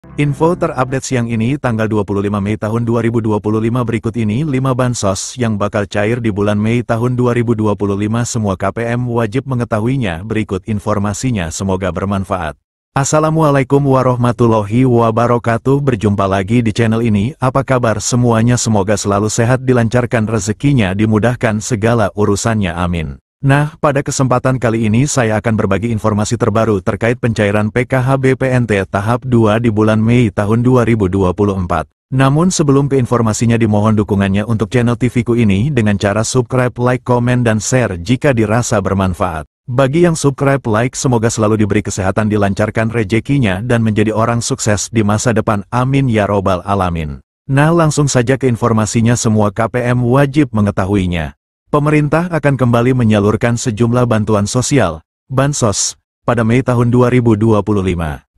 Info terupdate siang ini tanggal 25 Mei tahun 2025 berikut ini 5 bansos yang bakal cair di bulan Mei tahun 2025 semua KPM wajib mengetahuinya berikut informasinya semoga bermanfaat. Assalamualaikum warahmatullahi wabarakatuh berjumpa lagi di channel ini apa kabar semuanya semoga selalu sehat dilancarkan rezekinya dimudahkan segala urusannya amin. Nah, pada kesempatan kali ini saya akan berbagi informasi terbaru terkait pencairan PKH BPNT tahap 2 di bulan Mei tahun 2024. Namun sebelum ke informasinya dimohon dukungannya untuk channel TVku ini dengan cara subscribe, like, komen, dan share jika dirasa bermanfaat. Bagi yang subscribe, like, semoga selalu diberi kesehatan dilancarkan rezekinya dan menjadi orang sukses di masa depan amin ya robbal alamin. Nah langsung saja ke informasinya semua KPM wajib mengetahuinya. Pemerintah akan kembali menyalurkan sejumlah bantuan sosial, Bansos, pada Mei tahun 2025.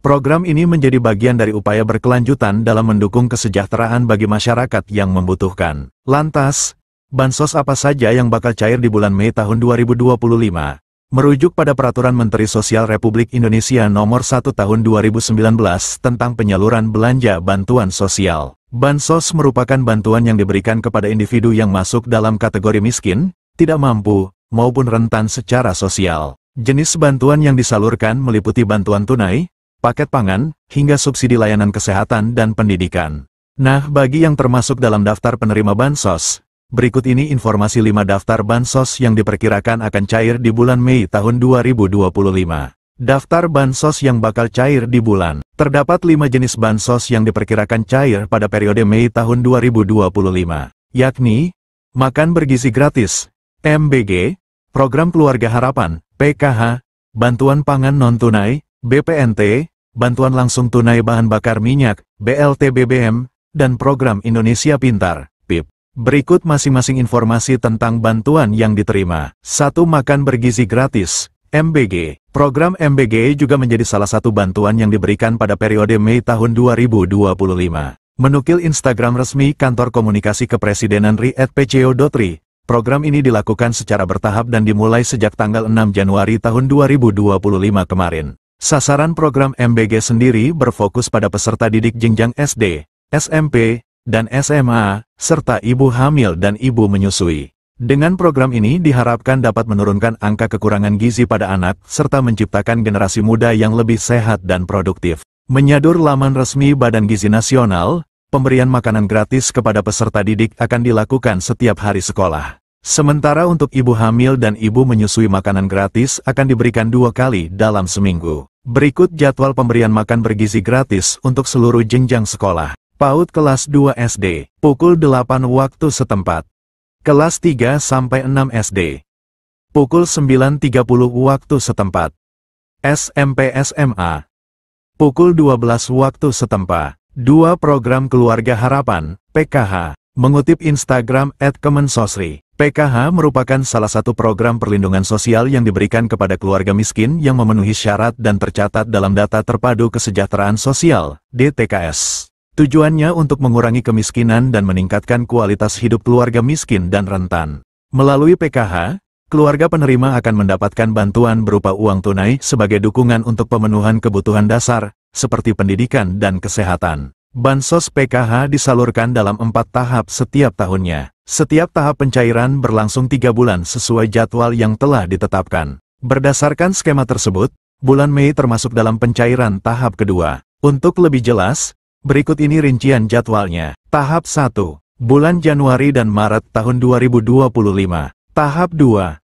Program ini menjadi bagian dari upaya berkelanjutan dalam mendukung kesejahteraan bagi masyarakat yang membutuhkan. Lantas, Bansos apa saja yang bakal cair di bulan Mei tahun 2025? Merujuk pada Peraturan Menteri Sosial Republik Indonesia Nomor 1 Tahun 2019 tentang penyaluran belanja bantuan sosial. Bansos merupakan bantuan yang diberikan kepada individu yang masuk dalam kategori miskin, tidak mampu, maupun rentan secara sosial. Jenis bantuan yang disalurkan meliputi bantuan tunai, paket pangan, hingga subsidi layanan kesehatan dan pendidikan. Nah, bagi yang termasuk dalam daftar penerima Bansos, berikut ini informasi 5 daftar Bansos yang diperkirakan akan cair di bulan Mei tahun 2025. Daftar Bansos yang bakal cair di bulan. Terdapat 5 jenis Bansos yang diperkirakan cair pada periode Mei tahun 2025, yakni Makan Bergizi Gratis, MBG, Program Keluarga Harapan, PKH, Bantuan Pangan Non-Tunai, BPNT, Bantuan Langsung Tunai Bahan Bakar Minyak, BLT BBM, dan Program Indonesia Pintar, PIP. Berikut masing-masing informasi tentang bantuan yang diterima. 1. Makan Bergizi Gratis, MBG. Program MBG juga menjadi salah satu bantuan yang diberikan pada periode Mei tahun 2025. Menukil Instagram resmi Kantor Komunikasi Kepresidenan RI @pco.ri, program ini dilakukan secara bertahap dan dimulai sejak tanggal 6 Januari tahun 2025 kemarin. Sasaran program MBG sendiri berfokus pada peserta didik jenjang SD, SMP, dan SMA, serta ibu hamil dan ibu menyusui. Dengan program ini diharapkan dapat menurunkan angka kekurangan gizi pada anak, serta menciptakan generasi muda yang lebih sehat dan produktif. Menyadur laman resmi Badan Gizi Nasional, pemberian makanan gratis kepada peserta didik akan dilakukan setiap hari sekolah. Sementara untuk ibu hamil dan ibu menyusui makanan gratis akan diberikan 2 kali dalam seminggu. Berikut jadwal pemberian makan bergizi gratis untuk seluruh jenjang sekolah. PAUD kelas 2 SD, pukul 8 waktu setempat. Kelas 3-6 SD, pukul 9.30 waktu setempat. SMP SMA, pukul 12 waktu setempat. 2. Program Keluarga Harapan, PKH. Mengutip Instagram @kemensosri, PKH merupakan salah satu program perlindungan sosial yang diberikan kepada keluarga miskin yang memenuhi syarat dan tercatat dalam Data Terpadu Kesejahteraan Sosial, DTKS. Tujuannya untuk mengurangi kemiskinan dan meningkatkan kualitas hidup keluarga miskin dan rentan. Melalui PKH, keluarga penerima akan mendapatkan bantuan berupa uang tunai sebagai dukungan untuk pemenuhan kebutuhan dasar, seperti pendidikan dan kesehatan. Bansos PKH disalurkan dalam 4 tahap setiap tahunnya. Setiap tahap pencairan berlangsung 3 bulan sesuai jadwal yang telah ditetapkan. Berdasarkan skema tersebut, bulan Mei termasuk dalam pencairan tahap kedua. Untuk lebih jelas, berikut ini rincian jadwalnya. Tahap 1, bulan Januari dan Maret tahun 2025. Tahap 2,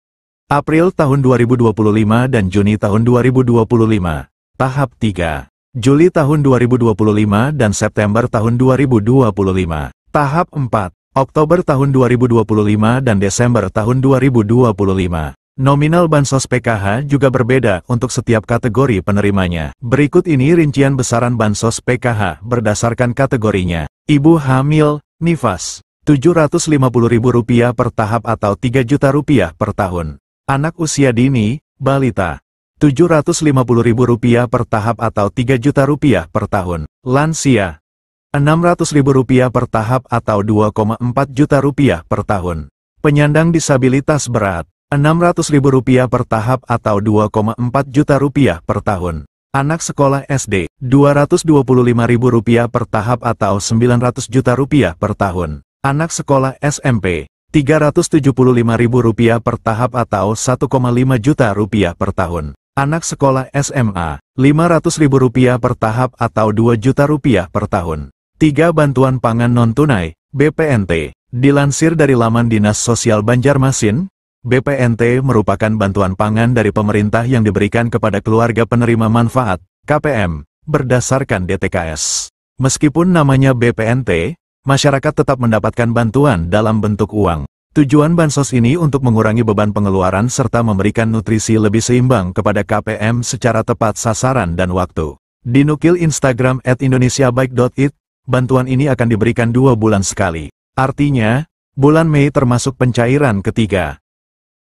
April tahun 2025 dan Juni tahun 2025. Tahap 3, Juli tahun 2025 dan September tahun 2025. Tahap 4, Oktober tahun 2025 dan Desember tahun 2025. Nominal Bansos PKH juga berbeda untuk setiap kategori penerimanya. Berikut ini rincian besaran Bansos PKH berdasarkan kategorinya. Ibu hamil, nifas, Rp750.000 per tahap atau Rp3.000.000 per tahun. Anak usia dini, balita, Rp750.000 per tahap atau Rp3.000.000 per tahun. Lansia, Rp600.000 per tahap atau Rp2,4 juta per tahun. Penyandang disabilitas berat, Rp600.000 per tahap atau Rp2,4 juta per tahun. Anak sekolah SD, Rp225.000 per tahap atau Rp900 juta per tahun. Anak sekolah SMP, Rp375.000 per tahap atau Rp1,5 juta per tahun. Anak sekolah SMA, Rp500.000 per tahap atau Rp2 juta per tahun. 3. Bantuan pangan non-tunai, BPNT. Dilansir dari laman Dinas Sosial Banjarmasin, BPNT merupakan bantuan pangan dari pemerintah yang diberikan kepada keluarga penerima manfaat, KPM, berdasarkan DTKS. Meskipun namanya BPNT, masyarakat tetap mendapatkan bantuan dalam bentuk uang. Tujuan bansos ini untuk mengurangi beban pengeluaran serta memberikan nutrisi lebih seimbang kepada KPM secara tepat sasaran dan waktu. Dinukil Instagram @indonesiabaik.it, bantuan ini akan diberikan 2 bulan sekali. Artinya, bulan Mei termasuk pencairan ketiga.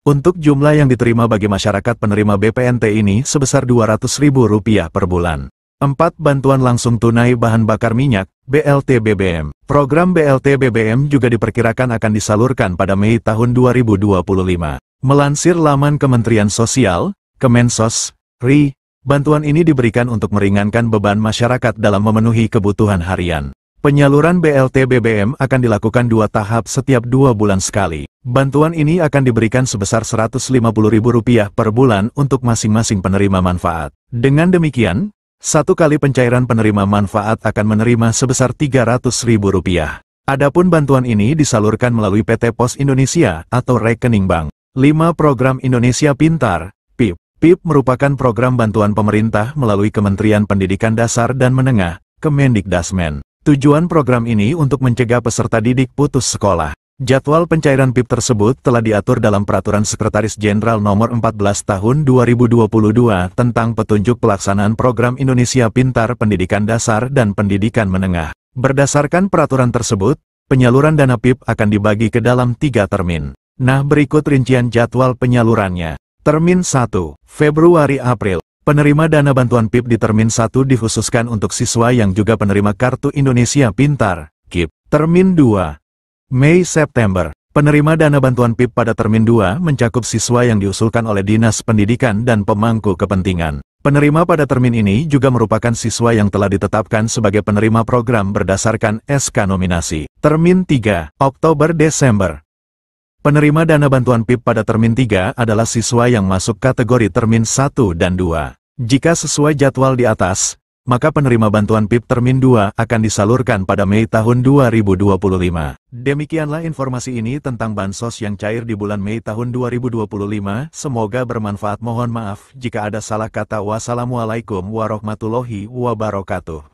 Untuk jumlah yang diterima bagi masyarakat penerima BPNT ini sebesar Rp200.000 per bulan. 4. Bantuan langsung tunai bahan bakar minyak, BLT BBM. Program BLT BBM juga diperkirakan akan disalurkan pada Mei tahun 2025. Melansir laman Kementerian Sosial, Kemensos, RI, bantuan ini diberikan untuk meringankan beban masyarakat dalam memenuhi kebutuhan harian. Penyaluran BLT BBM akan dilakukan 2 tahap setiap 2 bulan sekali. Bantuan ini akan diberikan sebesar Rp150.000 per bulan untuk masing-masing penerima manfaat. Dengan demikian, 1 kali pencairan penerima manfaat akan menerima sebesar Rp300.000. Adapun bantuan ini disalurkan melalui PT Pos Indonesia atau rekening bank. 5. Program Indonesia Pintar, PIP. PIP merupakan program bantuan pemerintah melalui Kementerian Pendidikan Dasar dan Menengah, Kemendikdasmen. Tujuan program ini untuk mencegah peserta didik putus sekolah. Jadwal pencairan PIP tersebut telah diatur dalam Peraturan Sekretaris Jenderal Nomor 14 Tahun 2022 tentang petunjuk pelaksanaan program Indonesia Pintar Pendidikan Dasar dan Pendidikan Menengah. Berdasarkan peraturan tersebut, penyaluran dana PIP akan dibagi ke dalam 3 termin. Nah, berikut rincian jadwal penyalurannya. Termin 1, Februari-April. Penerima dana bantuan PIP di Termin 1 dikhususkan untuk siswa yang juga penerima Kartu Indonesia Pintar, KIP. Termin 2, Mei-September. Penerima dana bantuan PIP pada Termin 2 mencakup siswa yang diusulkan oleh Dinas Pendidikan dan pemangku kepentingan. Penerima pada termin ini juga merupakan siswa yang telah ditetapkan sebagai penerima program berdasarkan SK nominasi. Termin 3, Oktober-Desember. Penerima dana bantuan PIP pada Termin 3 adalah siswa yang masuk kategori Termin 1 dan 2. Jika sesuai jadwal di atas, maka penerima bantuan PIP Termin 2 akan disalurkan pada Mei tahun 2025. Demikianlah informasi ini tentang bansos yang cair di bulan Mei tahun 2025. Semoga bermanfaat. Mohon maaf jika ada salah kata. Wassalamualaikum warahmatullahi wabarakatuh.